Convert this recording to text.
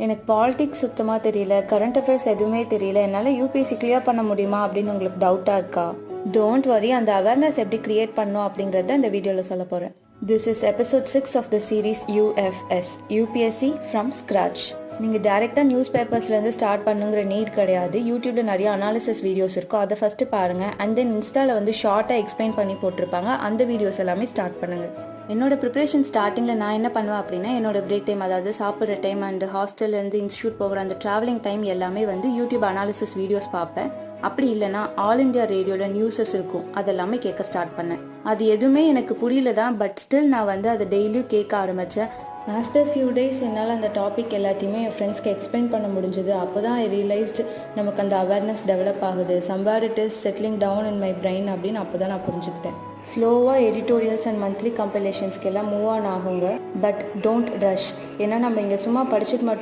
எனக்கு பாலிடிக்ஸ் சுத்தமாக தெரியல, கரண்ட் அஃபேர்ஸ் எதுவுமே தெரியல, என்னால் யூபிஎஸ்சி கிளியர் பண்ண முடியுமா அப்படின்னு உங்களுக்கு டவுட்டாக இருக்கா? டோன்ட் வரி, அந்த அவேர்னஸ் எப்படி கிரியேட் பண்ணணும் அப்படிங்கிறத இந்த வீடியோவில் சொல்ல போகிறேன். This is episode 6 of the series UFS, UPSC from scratch. நீங்கள் டேரெக்டாக நியூஸ் பேப்பர்ஸ்லேருந்து ஸ்டார்ட் பண்ணுங்கிற நீட் கிடையாது. யூடியூப்பில் நிறைய அனாலிசிஸ் வீடியோஸ் இருக்கும், அதை ஃபஸ்ட்டு பாருங்கள். அண்ட் தென் இன்ஸ்டாவில் வந்து ஷார்ட்டாக எக்ஸ்பிளைன் பண்ணி போட்டிருப்பாங்க, அந்த வீடியோஸ் எல்லாமே ஸ்டார்ட் பண்ணுங்கள். என்னோட ப்ரிப்ரேஷன் ஸ்டார்டிங்கில் நான் என்ன பண்ணுவேன் அப்படின்னா, என்னோட பிரேக் டைம், அதாவது சாப்பிட்ற டைம் அண்ட் ஹாஸ்டல்லேருந்து இன்ஸ்டியூட் போகிற அந்த ட்ராவலிங் டைம் எல்லாமே வந்து யூடியூப் அனாலிசிஸ் வீடியோஸ் பார்ப்பேன். அப்படி இல்லைனா ஆல் இண்டியா ரேடியோவில் நியூஸஸ் இருக்கும், அதெல்லாமே கேட்க ஸ்டார்ட் பண்ணேன். அது எதுவுமே எனக்கு புரியல தான், பட் ஸ்டில் நான் வந்து அதை டெய்லியும் கேட்க ஆரம்பித்தேன். ஆஃப்டர் ஃபியூ டேஸ் என்னால் அந்த டாபிக் எல்லாத்தையுமே என் ஃப்ரெண்ட்ஸ்க்கு எக்ஸ்பிளைன் பண்ண முடிஞ்சது. அப்போ தான் ஐ ரியலைஸ்டு நமக்கு அந்த அவேர்னஸ் டெவலப் ஆகுது. Somewhere it is settling down in my brain அப்படின்னு அப்போ தான் நான் புரிஞ்சுக்கிட்டேன். ஸ்லோவாக எடிட்டோரியல்ஸ் அண்ட் மந்த்லி கம்பைலேஷன்ஸ்க்கு எல்லாம் மூவ் ஆன் ஆகுங்க, பட் டோன்ட் ரஷ். ஏன்னா நம்ம இங்கே சும்மா படிச்சுட்டு மட்டும்